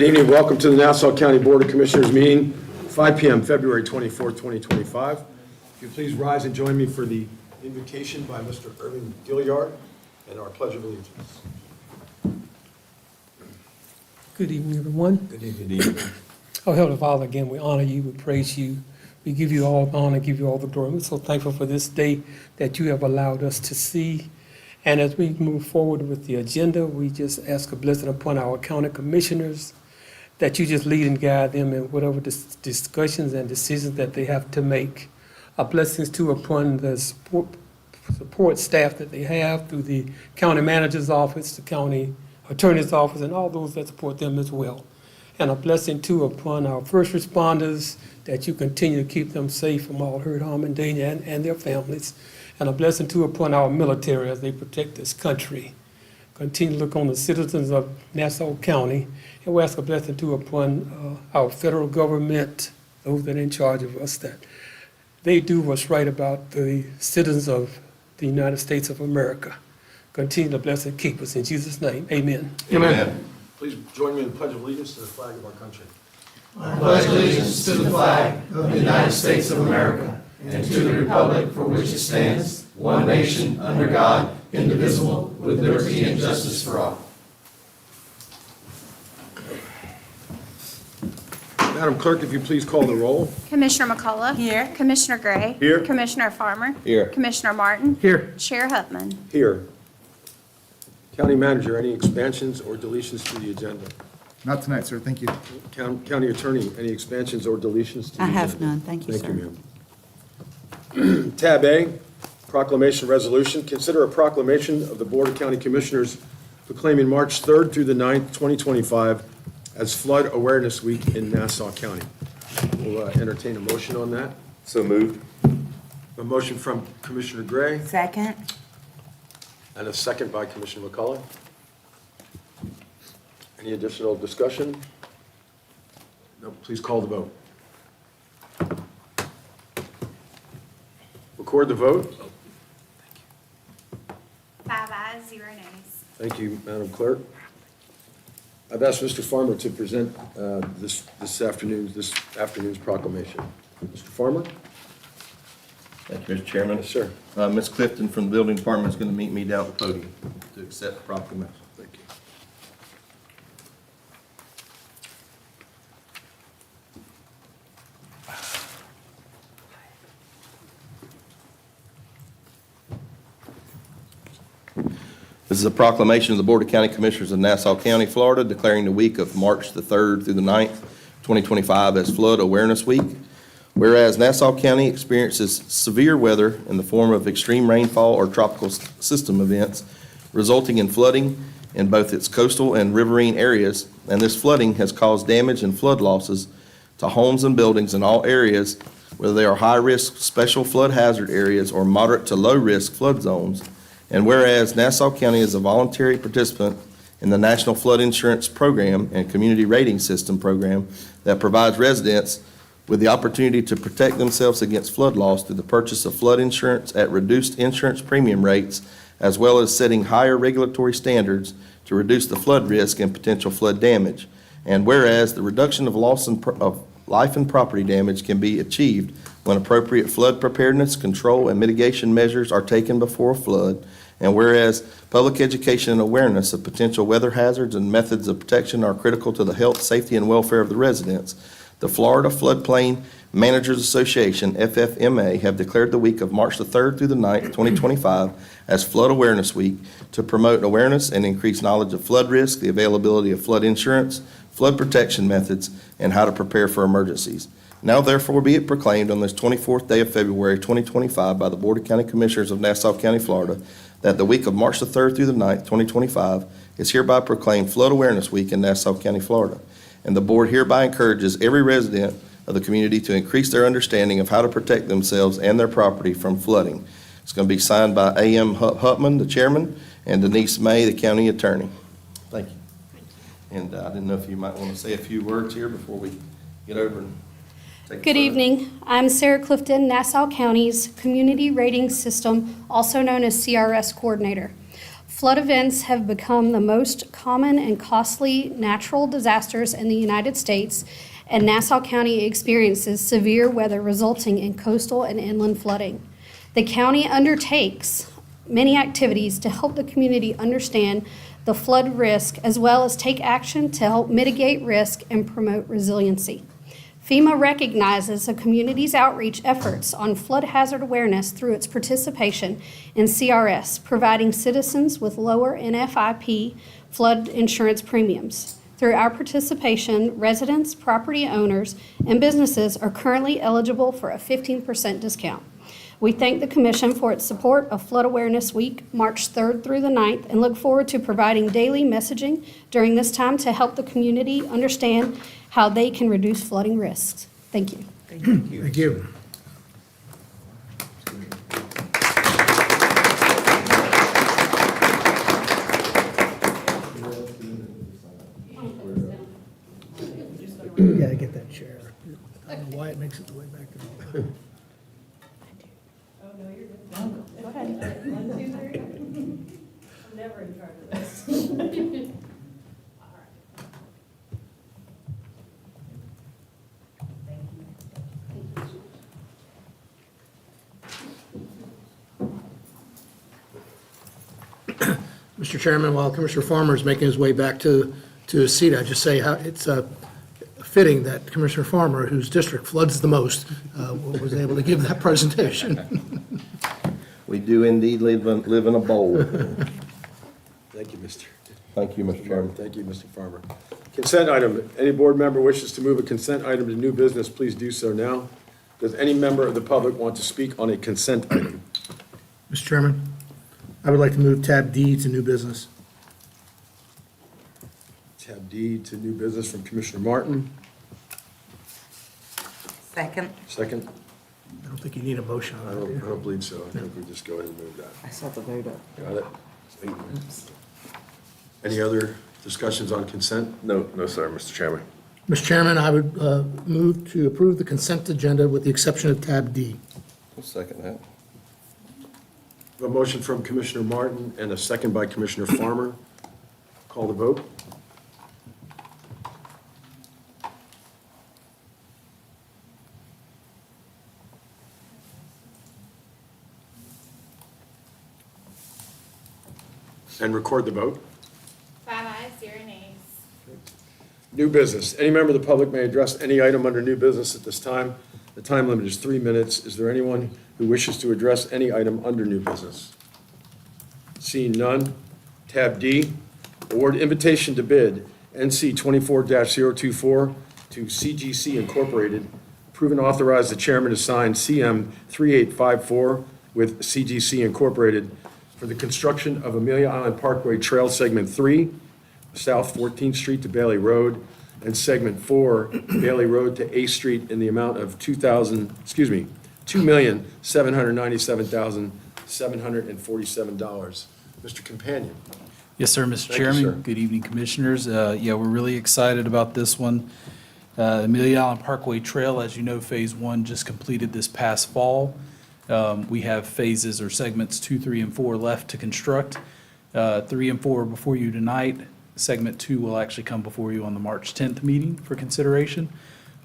Good evening. Welcome to the Nassau County Board of Commissioners meeting, 5 p.m., February 24th, 2025. If you please rise and join me for the invocation by Mr. Irving Gilliard and our Pledge of Allegiance. Good evening, everyone. Good evening. Oh, Heavenly Father, again, we honor you, we praise you. We give you all the honor, give you all the glory. We're so thankful for this day that you have allowed us to see. And as we move forward with the agenda, we just ask a blessing upon our county commissioners, that you just lead and guide them in whatever discussions and decisions that they have to make. Our blessings too upon the support staff that they have through the county manager's office, the county attorney's office, and all those that support them as well. And a blessing too upon our first responders, that you continue to keep them safe from all hurt, harm, and danger, and their families. And a blessing too upon our military as they protect this country. Continue to look on the citizens of Nassau County. And we ask a blessing too upon our federal government, those that are in charge of us, that they do what's right about the citizens of the United States of America. Continue to bless and keep us. In Jesus' name, amen. Amen. Please join me in the Pledge of Allegiance to the flag of our country. I pledge allegiance to the flag of the United States of America and to the republic for which it stands, one nation, under God, indivisible, with liberty and justice for all. Madam Clerk, if you please call the roll. Commissioner McCullough. Here. Commissioner Gray. Here. Commissioner Farmer. Here. Commissioner Martin. Here. Chair Hupman. Here. County Manager, any expansions or deletions to the agenda? Not tonight, sir. Thank you. County Attorney, any expansions or deletions to the I agenda? have none. Thank you, sir. Thank you, ma'am. Tab A, Proclamation Resolution. Consider a proclamation of the Board of County Commissioners proclaiming March 3rd through the 9th, 2025 as Flood Awareness Week in Nassau County. We'll entertain a motion on that. So moved. A motion from Commissioner Gray Second. and a second by Commissioner McCullough. Any additional discussion? No, please call the vote. Record the vote. 5 ayes, 0 nays. Thank you, Madam Clerk. I've asked Mr. Farmer to present this afternoon's proclamation. Mr. Farmer? Thank you, Mr. Chairman. Yes, sir. Ms. Clifton from the Building Department is going to meet me down at the podium to accept the proclamation. Thank you. This is a proclamation of the Board of County Commissioners of Nassau County, Florida, declaring the week of March the 3rd through the 9th, 2025 as Flood Awareness Week. Whereas Nassau County experiences severe weather in the form of extreme rainfall or tropical system events, resulting in flooding in both its coastal and riverine areas, and this flooding has caused damage and flood losses to homes and buildings in all areas, whether they are high-risk special flood hazard areas or moderate to low-risk flood zones. And whereas Nassau County is a voluntary participant in the National Flood Insurance Program and Community Rating System Program that provides residents with the opportunity to protect themselves against flood loss through the purchase of flood insurance at reduced insurance premium rates, as well as setting higher regulatory standards to reduce the flood risk and potential flood damage. And whereas the reduction of loss of life and property damage can be achieved when appropriate flood preparedness, control, and mitigation measures are taken before a flood. And whereas public education and awareness of potential weather hazards and methods of protection are critical to the health, safety, and welfare of the residents, the Florida Floodplain Managers Association, FFMA, have declared the week of March the 3rd through the 9th, 2025 as Flood Awareness Week to promote awareness and increase knowledge of flood risk, the availability of flood insurance, flood protection methods, and how to prepare for emergencies. Now therefore be it proclaimed on this 24th day of February 2025 by the Board of County Commissioners of Nassau County, Florida, that the week of March the 3rd through the 9th, 2025 is hereby proclaimed Flood Awareness Week in Nassau County, Florida. And the board hereby encourages every resident of the community to increase their understanding of how to protect themselves and their property from flooding. It's going to be signed by A.M. Hupman, the chairman, and Denise May, the county attorney. Thank you. And I didn't know if you might want to say a few words here before we get over and take it Good further. evening. I'm Sarah Clifton, Nassau County's Community Rating System, also known as CRS Coordinator. Flood events have become the most common and costly natural disasters in the United States, and Nassau County experiences severe weather resulting in coastal and inland flooding. The county undertakes many activities to help the community understand the flood risk, as well as take action to help mitigate risk and promote resiliency. FEMA recognizes the community's outreach efforts on flood hazard awareness through its participation in CRS, providing citizens with lower NFIP flood insurance premiums. Through our participation, residents, property owners, and businesses are currently eligible for a 15% discount. We thank the Commission for its support of Flood Awareness Week, March 3rd through the 9th, and look forward to providing daily messaging during this time to help the community understand how they can reduce flooding risks. Thank you. Thank you. You gotta get that chair. I don't know why it makes it the way back there. Mr. Chairman, while Commissioner Farmer is making his way back to his seat, I just say how it's fitting that Commissioner Farmer, whose district floods the most, was able to give that presentation. We do indeed live in a bowl. Thank you, Mr. Thank you, Mr. Chairman. Thank you, Mr. Farmer. Consent item. Any board member wishes to move a consent item to new business, please do so now. Does any member of the public want to speak on a consent item? Mr. Chairman, I would like to move tab D to new business. Tab D to new business from Commissioner Martin. Second. Second. I don't think you need a motion I on that. don't believe so. I think we just go ahead and move that. I saw the vote up. Got it? Any other discussions on consent? No, sir, Mr. Chairman. Mr. Chairman, I would move to approve the consent agenda with the exception of tab D. I'll second that. A motion from Commissioner Martin and a second by Commissioner Farmer. Call the vote. And record the vote. 5 ayes, 0 nays. New business. Any member of the public may address any item under new business at this time. The time limit is 3 minutes. Is there anyone who wishes to address any item under new business? Seeing none. Tab D, award invitation to bid, NC 24-024 to CGC Incorporated. Approve and authorize the chairman to sign CM 3854 with CGC Incorporated for the construction of Amelia Island Parkway Trail Segment 3, South 14th Street to Bailey Road, and Segment 4, Bailey Road to A Street in the amount of $2,797,747. Mr. Companion. Yes, sir, Mr. Thank you, Chairman. sir. Good evening, Commissioners. Yeah, we're really excited about this one. Amelia Island Parkway Trail, as you know, Phase 1 just completed this past fall. We have phases or segments 2, 3, and 4 left to construct. 3 and 4 are before you tonight. Segment 2 will actually come before you on the March 10th meeting for consideration,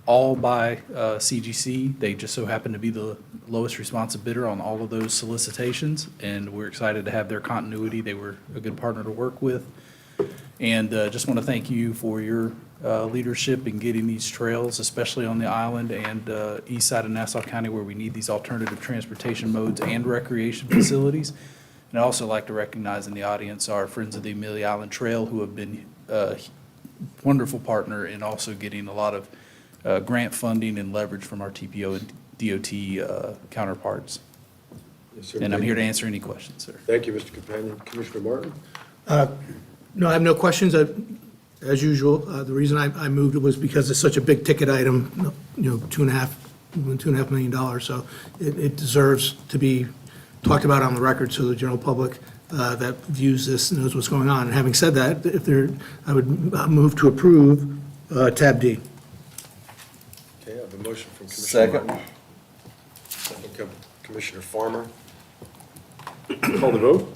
all by CGC. They just so happen to be the lowest responsive bidder on all of those solicitations, and we're excited to have their continuity. They were a good partner to work with. And just want to thank you for your leadership in getting these trails, especially on the island and east side of Nassau County where we need these alternative transportation modes and recreation facilities. And I'd also like to recognize in the audience our friends of the Amelia Island Trail who have been a wonderful partner in also getting a lot of grant funding and leverage from our TPO and DOT counterparts. Yes, sir. And I'm here to answer any questions, sir. Thank you, Mr. Companion. Commissioner Martin? No, I have no questions. As usual, the reason I moved it was because it's such a big ticket item, $2.5 million. So it deserves to be talked about on the record so the general public that views this knows what's going on. And having said that, I would move to approve tab D. Okay, I have a motion from Commissioner Second. Martin. Second, Commissioner Farmer. Call the vote.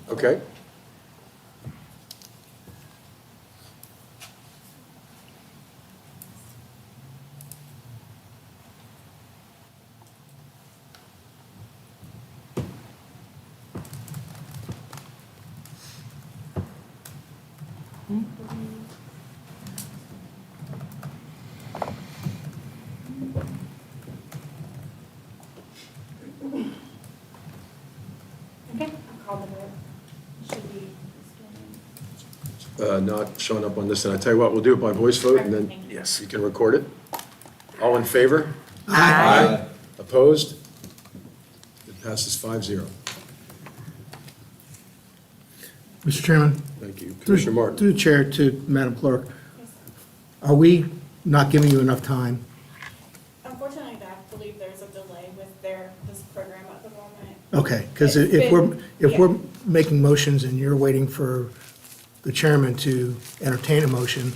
Okay. Okay, I'll call the vote. Should be. Not showing up on this, and I tell you what, we'll do it by voice vote, and then, yes, you can record it. All in favor? Aye. Opposed? It passes 5-0. Mr. Chairman? Thank you. Commissioner Martin? Through the chair to Madam Clerk, are we not giving you enough time? Unfortunately, I believe there's a delay with this program at the moment. Okay, because It's if been- we're making motions and you're waiting for the chairman to entertain a motion,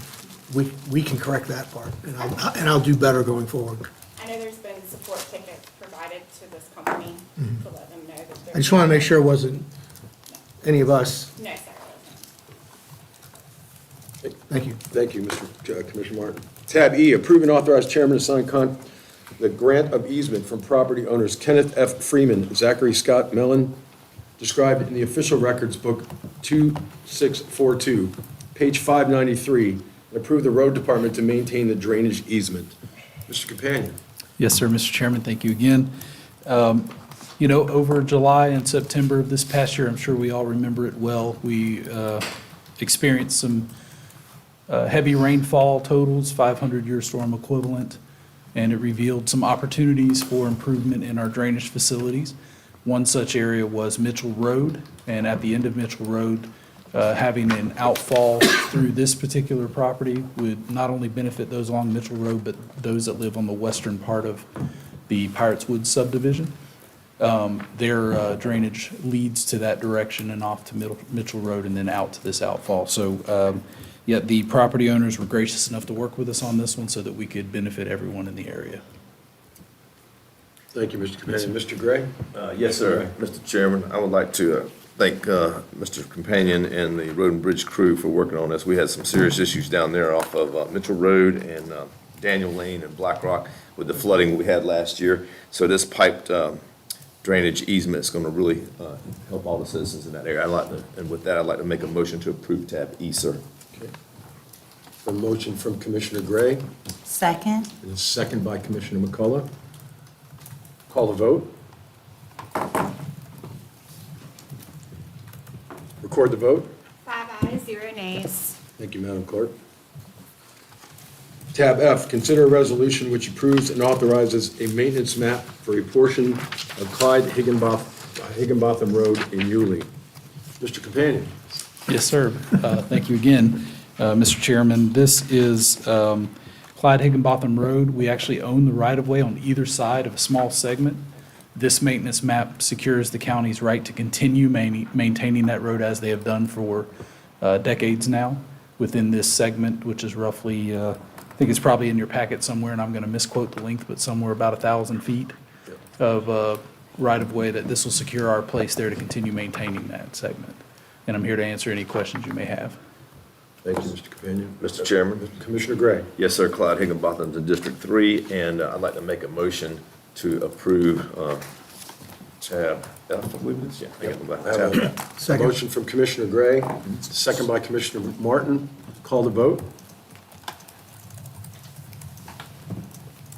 we can correct that part, and I'll do better going forward. I know there's been support tickets provided to this company to let them know that they're. Mm-hmm. I just want to make sure it wasn't any of us. No, sir, it wasn't. Thank you. Thank you, Commissioner Martin. Tab E, approve and authorize chairman to sign the grant of easement from property owners Kenneth F. Freeman, Zachary Scott Mellon, described in the official records book 2642, page 593, and approve the road department to maintain the drainage easement. Mr. Companion? Yes, sir, Mr. Chairman, thank you again. You know, over July and September of this past year, I'm sure we all remember it well, we experienced some heavy rainfall totals, 500-year storm equivalent, and it revealed some opportunities for improvement in our drainage facilities. One such area was Mitchell Road, and at the end of Mitchell Road, having an outfall through this particular property would not only benefit those along Mitchell Road, but those that live on the western part of the Pirates Woods subdivision. Their drainage leads to that direction and off to Mitchell Road and then out to this outfall. So, yeah, the property owners were gracious enough to work with us on this one so that we could benefit everyone in the area. Thank you, Mr. Companion. Mr. Gray? Yes, sir. Mr. Chairman, I would like to thank Mr. Companion and the Road and Bridge crew for working on this. We had some serious issues down there off of Mitchell Road and Daniel Lane and Black Rock with the flooding we had last year. So this piped drainage easement is going to really help all the citizens in that area. And with that, I'd like to make a motion to approve tab E, sir. Okay. A motion from Commissioner Gray, Second. and a second by Commissioner McCullough. Call the vote. Record the vote. 5 ayes, 0 nays. Thank you, Madam Clerk. Tab F, consider a resolution which approves and authorizes a maintenance map for a portion of Clyde Higginbotham Road in Yulee. Mr. Companion? Yes, sir. Thank you again, Mr. Chairman. This is Clyde Higginbotham Road. We actually own the right-of-way on either side of a small segment. This maintenance map secures the county's right to continue maintaining that road as they have done for decades now within this segment, which is roughly, I think it's probably in your packet somewhere, and I'm going to misquote the length, but somewhere about 1,000 feet of right-of-way that this will secure our place there to continue maintaining that segment. And I'm here to answer any questions you may have. Thank you, Mr. Companion. Mr. Chairman? Commissioner Gray? Yes, sir. Clyde Higginbotham's in District 3, and I'd like to make a motion to approve tab F, I believe it is. Yeah, I got my I have tab. a Second. motion from Commissioner Gray, second by Commissioner Martin. Call the vote.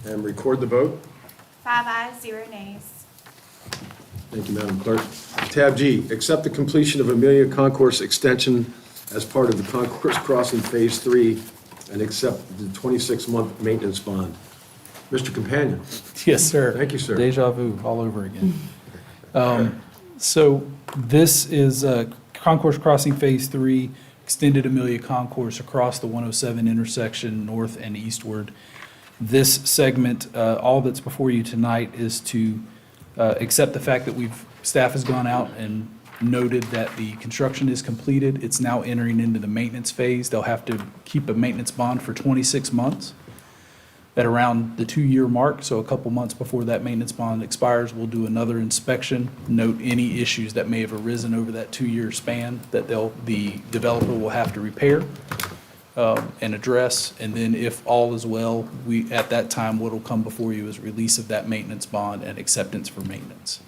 And record the vote. 5 ayes, 0 nays. Thank you, Madam Clerk. Tab G, accept the completion of Amelia Concourse Extension as part of the Concourse Crossing Phase 3 and accept the 26-month maintenance bond. Mr. Companion? Yes, sir. Thank you, sir. Deja vu all over again. So this is Concourse Crossing Phase 3, extended Amelia Concourse across the 107 intersection, north and eastward. This segment, all that's before you tonight is to accept the fact that staff has gone out and noted that the construction is completed. It's now entering into the maintenance phase. They'll have to keep a maintenance bond for 26 months. At around the 2-year mark, so a couple months before that maintenance bond expires, we'll do another inspection, note any issues that may have arisen over that 2-year span that the developer will have to repair and address. And then if all is well, at that time, what will come before you is release of that maintenance bond and acceptance for maintenance.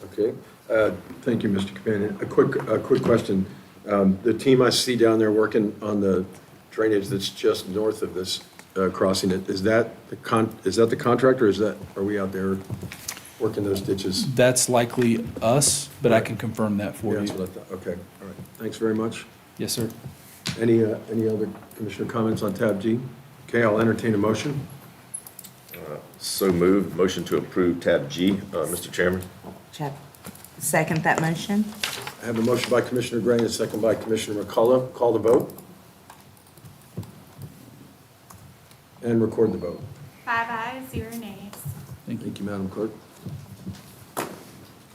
Okay. Thank you, Mr. Companion. A quick question. The team I see down there working on the drainage that's just north of this crossing, is that the contractor, or are we out there working those ditches? That's likely us, but I can confirm that for Yeah, that's you. what I thought. Okay, all right. Thanks very much. Yes, sir. Any other commissioner comments on tab G? Okay, I'll entertain a motion. So moved. Motion to approve tab G, Mr. Chairman. Second that motion? I have a motion by Commissioner Gray and a second by Commissioner McCullough. Call the vote. And record the vote. 5 ayes, 0 nays. Thank you, Madam Clerk.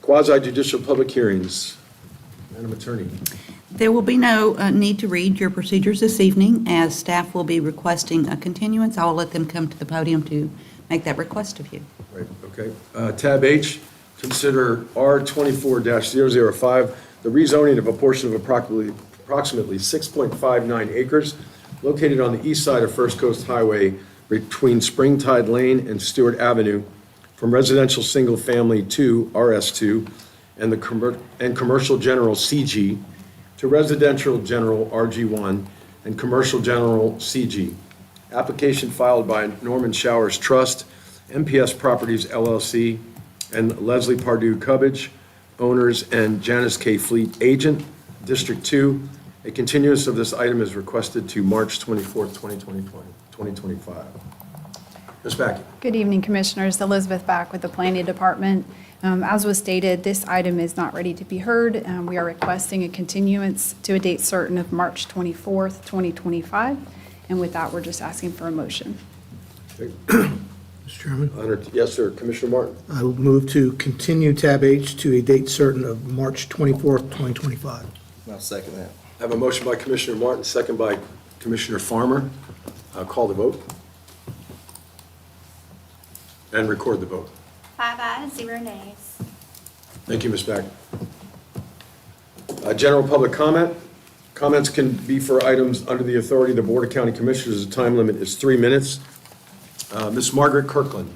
Quasi judicial public hearings. Madam Attorney. There will be no need to read your procedures this evening, as staff will be requesting a continuance. I will let them come to the podium to make that request of you. Right, okay. Tab H, consider R24-005, the rezoning of a portion of approximately 6.59 acres located on the east side of First Coast Highway between Springtide Lane and Stewart Avenue from residential single-family 2, RS2, and commercial general CG to residential general RG1 and commercial general CG. Application filed by Norman Showers Trust, MPS Properties LLC, and Leslie Pardue Cubbage, owners, and Janice K. Fleet, agent, District 2. A continuance of this item is requested to March 24th, 2025. Ms. Backey. Good evening, Commissioners. Elizabeth Back with the Planning Department. As was stated, this item is not ready to be heard. We are requesting a continuance to a date certain of March 24th, 2025. And with that, we're just asking for a motion. Okay. Mr. Chairman, Yes, sir. Commissioner Martin. I will move to continue tab H to a date certain of March 24th, 2025. I'll second that. I have a motion by Commissioner Martin, second by Commissioner Farmer. Call the vote. And record the vote. 5 ayes, 0 nays. Thank you, Ms. Back. General public comment. Comments can be for items under the authority of the Board of County Commissioners. The time limit is 3 minutes. Ms. Margaret Kirkland.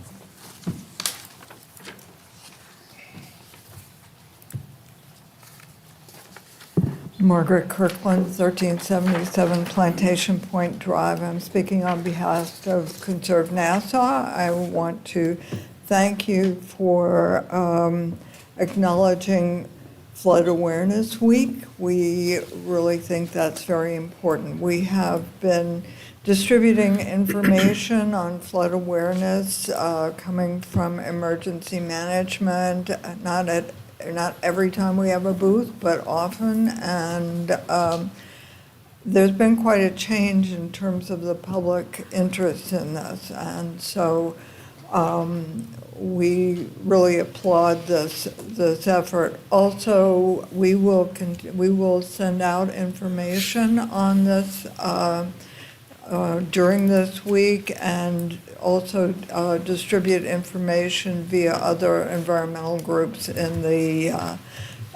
Margaret Kirkland, 1377 Plantation Point Drive. I'm speaking on behalf of Conserve Nassau. I want to thank you for acknowledging Flood Awareness Week. We really think that's very important. We have been distributing information on flood awareness coming from emergency management, not every time we have a booth, but often, and there's been quite a change in terms of the public interest in this, and so we really applaud this effort. Also, we will send out information on this during this week, and also distribute information via other environmental groups in the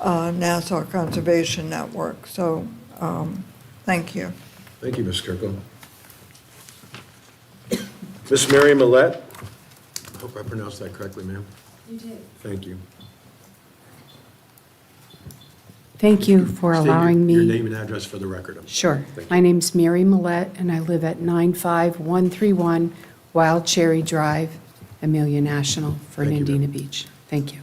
Nassau Conservation Network. So, thank you. Thank you, Ms. Kirkland. Ms. Mary Millette. I hope I pronounced that correctly, ma'am. You did. Thank you. Thank you for State allowing me. Your name and address for the record. I'm sorry. Sure. Thank My you. name's Mary Millette, and I live at 95131 Wild Cherry Drive, Amelia National, Fernandina Beach. Thank you.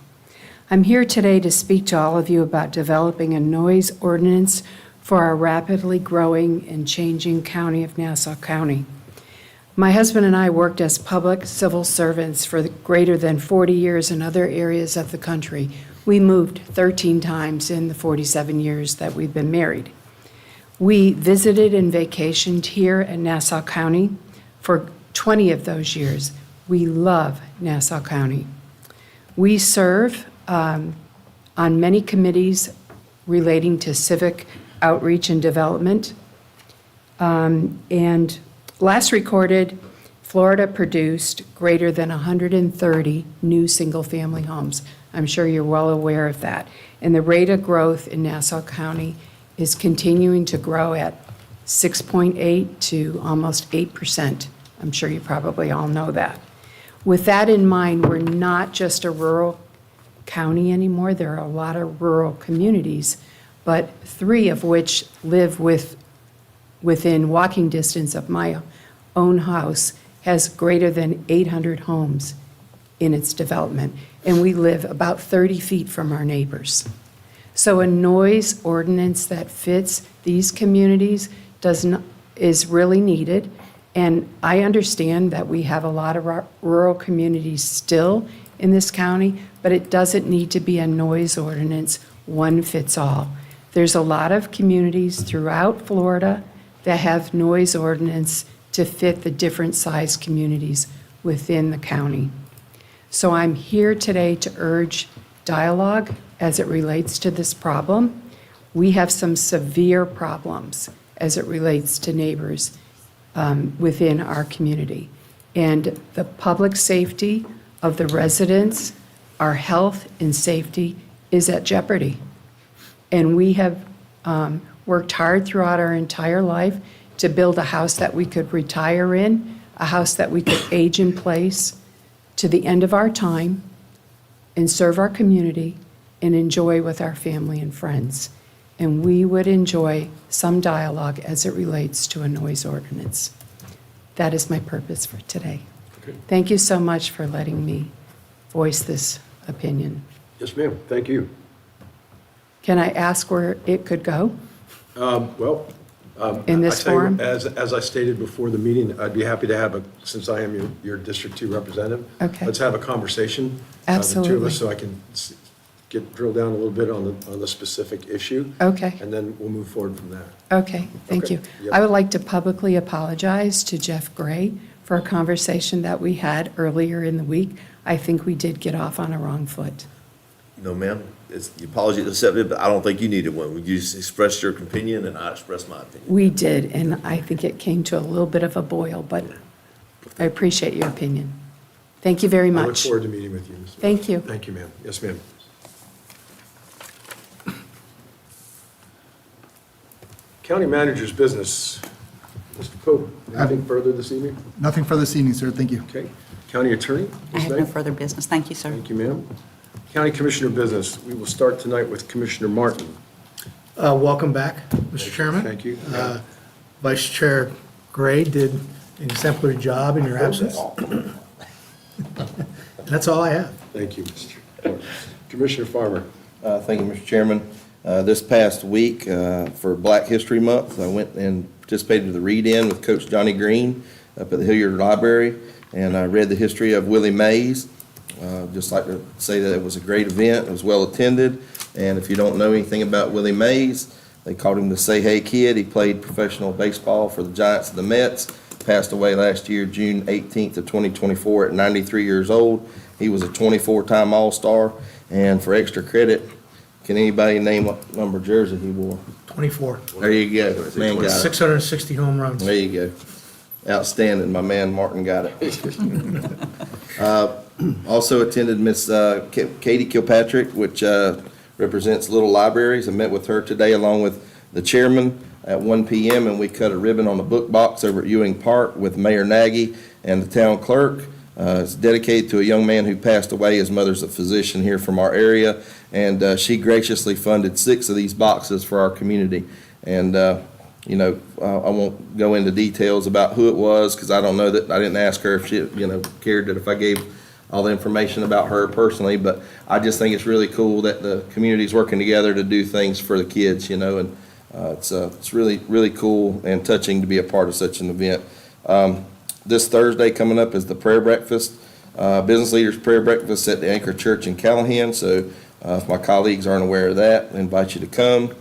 I'm here today to speak to all of you about developing a noise ordinance for our rapidly growing and changing county of Nassau County. My husband and I worked as public civil servants for greater than 40 years in other areas of the country. We moved 13 times in the 47 years that we've been married. We visited and vacationed here in Nassau County for 20 of those years. We love Nassau County. We serve on many committees relating to civic outreach and development. And last recorded Florida produced greater than 130 new single-family homes. I'm sure you're well aware of that. And the rate of growth in Nassau County is continuing to grow at 6.8 to almost 8%. I'm sure you probably all know that. With that in mind, we're not just a rural county anymore. There are a lot of rural communities, but 3 of which live within walking distance of my own house has greater than 800 homes in its development, and we live about 30 feet from our neighbors. So a noise ordinance that fits these communities is really needed, and I understand that we have a lot of rural communities still in this county, but it doesn't need to be a noise ordinance, one fits all. There's a lot of communities throughout Florida that have noise ordinance to fit the different size communities within the county. So I'm here today to urge dialogue as it relates to this problem. We have some severe problems as it relates to neighbors within our community. And the public safety of the residents, our health and safety is at jeopardy. And we have worked hard throughout our entire life to build a house that we could retire in, a house that we could age in place to the end of our time and serve our community and enjoy with our family and friends. And we would enjoy some dialogue as it relates to a noise ordinance. That is my purpose for today. Okay. Thank you so much for letting me voice this opinion. Yes, ma'am. Thank you. Can I ask where it could go? In this I tell you, forum? As I stated before the meeting, I'd be happy to have since I am your District 2 representative. Okay. Let's have a conversation. The two of Absolutely. us, so I can drill down a little bit on the specific issue. Okay. And then we'll move forward from there. Okay, thank Okay, you. yep. I would like to publicly apologize to Jeff Gray for a conversation that we had earlier in the week. I think we did get off on a wrong foot. No, ma'am, your apology is accepted, but I don't think you needed one. You just expressed your opinion, and I expressed my opinion. We did, and I think it came to a little bit of a boil, but I appreciate your opinion. Thank you very I look much. forward to meeting with you. Ms. Thank you. Thank you, ma'am. Yes, ma'am. County manager's business. Mr. Pope, anything further this evening? Nothing further this evening, sir. Thank you. Okay. County attorney? I Ms. have no Knight? further business. Thank you, sir. Thank you, ma'am. County commissioner business. We will start tonight with Commissioner Martin. Welcome back, Mr. Chairman. Thank you. Vice Chair Gray did an exemplary job in your absence. That's all I have. Thank you, Mr. Commissioner Farmer. Thank you, Mr. Chairman. This past week, for Black History Month, I went and participated in the read-in with Coach Johnny Green up at the Hilliard Library, and I read the history of Willie Mays. Just like to say that it was a great event. It was well-attended, and if you don't know anything about Willie Mays, they called him the Say Hey Kid. He played professional baseball for the Giants and the Mets. Passed away last year, June 18th of 2024 at 93 years old. He was a 24-time All-Star, and for extra credit, can anybody name what number jersey he wore? 24. There you go. Man got it. 660 home runs. There you go. Outstanding. My man Martin got it. Also attended Miss Katie Kilpatrick, which represents Little Libraries. I met with her today along with the chairman at 1 p.m. and we cut a ribbon on the book box over at Ewing Park with Mayor Nagy and the town clerk. It's dedicated to a young man who passed away. His mother's a physician here from our area, and she graciously funded 6 of these boxes for our community. And I won't go into details about who it was because I don't know that I didn't ask her if she cared that if I gave all the information about her personally, but I just think it's really cool that the community's working together to do things for the kids, and it's really, really cool and touching to be a part of such an event. This Thursday coming up is the prayer breakfast, Business Leaders Prayer Breakfast at the Anchor Church in Callahan. So if my colleagues aren't aware of that, I invite you to come.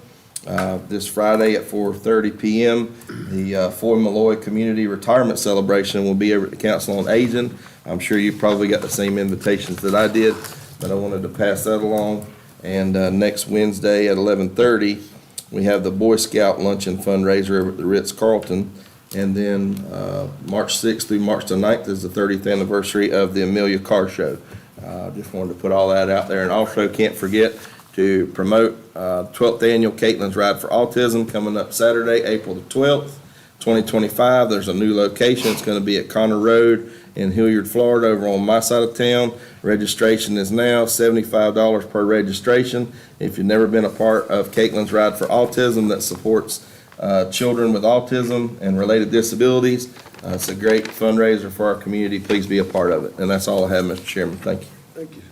This Friday at 4:30 p.m., the Foy Malloy Community Retirement Celebration will be over at the Council on Aging. I'm sure you probably got the same invitations that I did, but I wanted to pass that along. And next Wednesday at 11:30, we have the Boy Scout Luncheon Fundraiser over at the Ritz-Carlton. And then March 6th through March the 9th is the 30th anniversary of the Amelia Car Show. Just wanted to put all that out there. And also can't forget to promote 12th Annual Caitlin's Ride for Autism coming up Saturday, April the 12th, 2025. There's a new location. It's going to be at Connor Road in Hilliard, Florida, over on my side of town. Registration is now $75 per registration. If you've never been a part of Caitlin's Ride for Autism that supports children with autism and related disabilities, it's a great fundraiser for our community. Please be a part of it. And that's all I have, Mr. Chairman. Thank you. Thank you,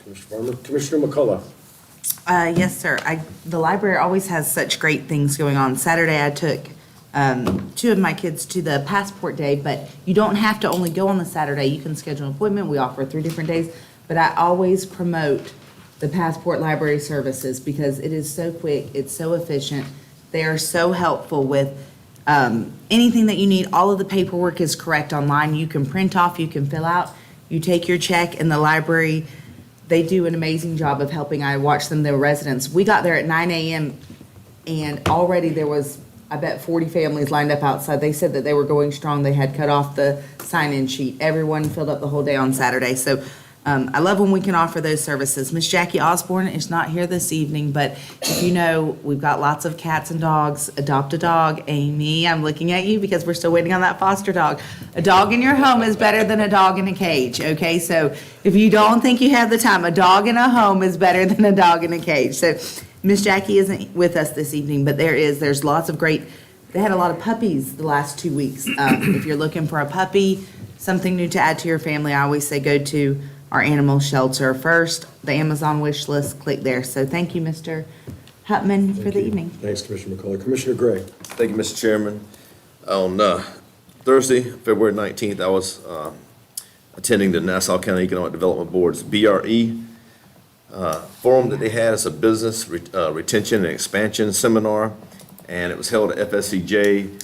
Commissioner Farmer. Commissioner McCullough. Yes, sir. The library always has such great things going on. Saturday, I took two of my kids to the Passport Day, but you don't have to only go on the Saturday. You can schedule an appointment. We offer 3 different days. But I always promote the Passport Library Services because it is so quick, it's so efficient. They are so helpful with anything that you need. All of the paperwork is correct online. You can print off, you can fill out, you take your check in the library. They do an amazing job of helping. I watched them, their residents. We got there at 9 a.m. and already there was, I bet, 40 families lined up outside. They said that they were going strong. They had cut off the sign-in sheet. Everyone filled up the whole day on Saturday. So I love when we can offer those services. Miss Jackie Osborne is not here this evening, but if you know, we've got lots of cats and dogs. Adopt a dog. Amy, I'm looking at you because we're still waiting on that foster dog. A dog in your home is better than a dog in a cage, okay? So if you don't think you have the time, a dog in a home is better than a dog in a cage. So Miss Jackie isn't with us this evening, but there's lots of great, they had a lot of puppies the last 2 weeks. If you're looking for a puppy, something new to add to your family, I always say go to our animal shelter first, the Amazon wish list, click there. So thank you, Mr. Hutman, for the evening. Thanks, Commissioner McCullough. Commissioner Gray. Thank you, Mr. Chairman. On Thursday, February 19th, I was attending the Nassau County Economic Development Board's BRE forum that they had. It's a business retention and expansion seminar, and it was held at FSCJ.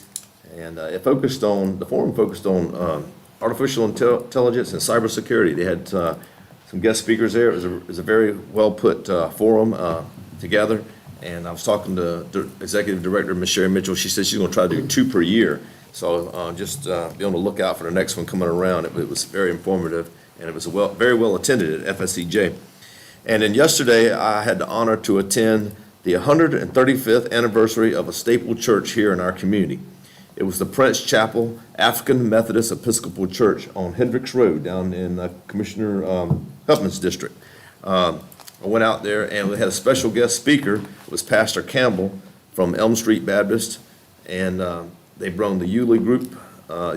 And the forum focused on artificial intelligence and cybersecurity. They had some guest speakers there. It was a very well-put forum together. And I was talking to Executive Director, Ms. Sherry Mitchell. She said she's going to try to do 2 per year. So just be on the lookout for the next one coming around. It was very informative, and it was very well attended at FSCJ. And then yesterday, I had the honor to attend the 135th anniversary of a staple church here in our community. It was the Prince Chapel African Methodist Episcopal Church on Hendricks Road down in Commissioner Huffman's district. I went out there and we had a special guest speaker. It was Pastor Campbell from Elm Street Baptist, and they brought the Yulee group,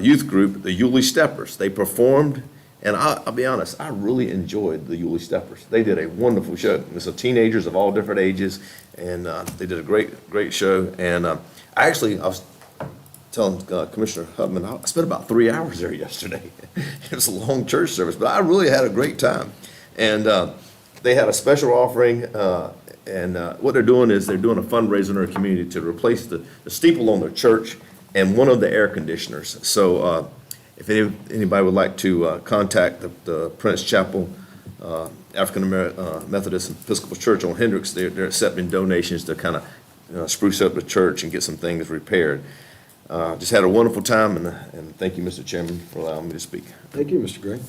youth group, the Yulee Steppers. They performed, and I'll be honest, I really enjoyed the Yulee Steppers. They did a wonderful show. There's some teenagers of all different ages, and they did a great show. And I was telling Commissioner Hubman, I spent about 3 hours there yesterday. It was a long church service, but I really had a great time. And they had a special offering, and what they're doing is they're doing a fundraiser in their community to replace the steeple on their church and one of the air conditioners. So if anybody would like to contact the Prince Chapel African Methodist Episcopal Church on Hendricks, they're accepting donations to kind of spruce up the church and get some things repaired. Just had a wonderful time, and thank you, Mr. Chairman, for allowing me to speak. Thank you, Mr. Gray.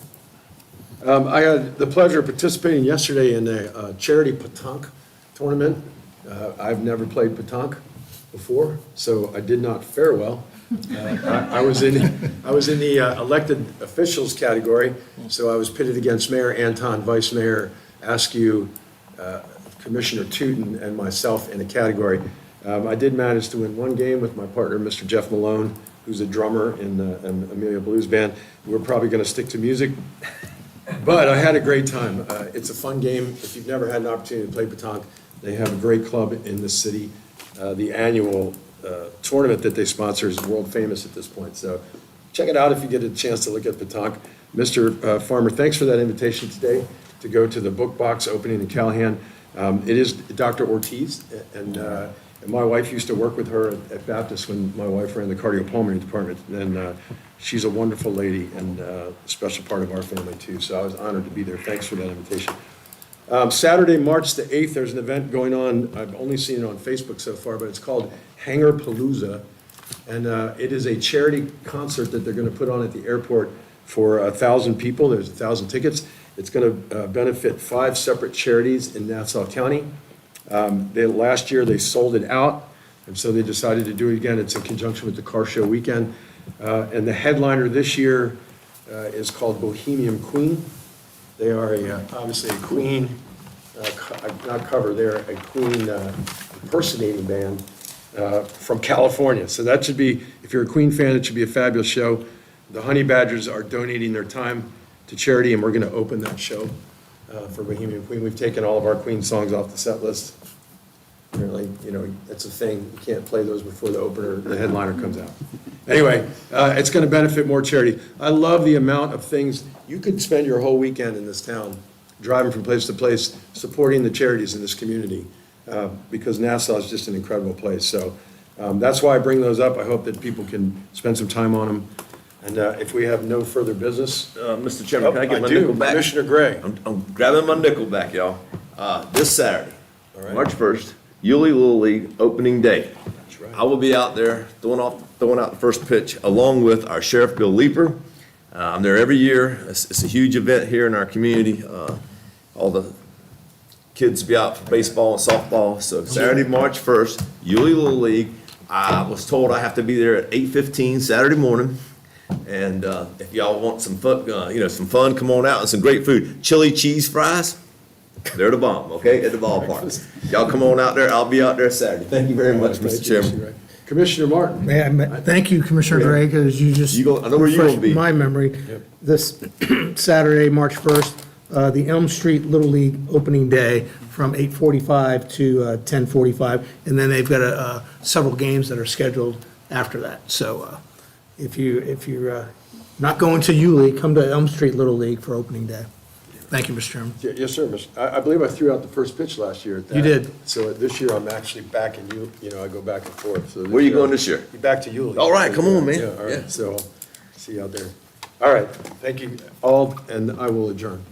I had the pleasure of participating yesterday in a charity pétanque tournament. I've never played pétanque before, so I did not fare well. I was in the elected officials category, so I was pitted against Mayor Anton, Vice Mayor Askew, Commissioner Tootin, and myself in a category. I did manage to win one game with my partner, Mr. Jeff Malone, who's a drummer in the Amelia Blues Band. We're probably going to stick to music, but I had a great time. It's a fun game. If you've never had an opportunity to play pétanque, they have a great club in the city. The annual tournament that they sponsor is world famous at this point. So check it out if you get a chance to look at pétanque. Mr. Farmer, thanks for that invitation today to go to the Book Box opening in Callahan. It is Dr. Ortiz, and my wife used to work with her at Baptist when my wife ran the cardiopulmonary department, and she's a wonderful lady and a special part of our family too, so I was honored to be there. Thanks for that invitation. Saturday, March the 8th, there's an event going on. I've only seen it on Facebook so far, but it's called Hangar Palooza And it is a charity concert that they're going to put on at the airport for 1,000 people. There's 1,000 tickets. It's going to benefit 5 separate charities in Nassau County. Last year, they sold it out, and so they decided to do it again. It's in conjunction with the car show weekend. And the headliner this year is called Bohemian Queen. They are obviously a Queen, not cover, they're a Queen impersonating band from California. So that should be, if you're a Queen fan, it should be a fabulous show. The Honey Badgers are donating their time to charity, and we're going to open that show for Bohemian Queen. We've taken all of our Queen songs off the set list. Apparently, it's a thing. You can't play those before the headliner comes out. Anyway, it's going to benefit more charity. I love the amount of things. You could spend your whole weekend in this town, driving from place to place, supporting the charities in this community, because Nassau is just an incredible place. So that's why I bring those up. I hope that people can spend some time on them. And if we have no further business. Mr. Chairman, can I get my do. nickel back? Commissioner Gray. I'm grabbing my nickel back, y'all. This Saturday, right. March 1st, Yulee Little League opening day. That's right. I will be out there throwing out the first pitch along with our Sheriff Bill Leeper. I'm there every year. It's a huge event here in our community. All the kids be out for baseball and softball. So Saturday, March 1st, Yulee Little League. I was told I have to be there at 8:15 Saturday morning. And if y'all want some fun, come on out, and some great food. Chili cheese fries, they're the bomb, okay, at the ballpark. Y'all come on out there. I'll be out there Saturday. Thank you very much, Mr. Chairman. Commissioner Martin. Thank you, Commissioner Gray, because you just I know where you're gonna refreshed be. my memory. This Saturday, March 1st, the Elm Street Little League opening day from 8:45 to 10:45, and then they've got several games that are scheduled after that. So if you're not going to Yulee, come to Elm Street Little League for opening day. Thank you, Mr. Chairman. Yes, sir. I believe I threw out the first pitch last year at that. You did. So this year, I'm actually back in I go back and forth. So Where you going this year? Back to Yulee. All right, come on, man. Yeah, all Yeah. right. So I'll see you out there. All right. Thank you all, and I will adjourn.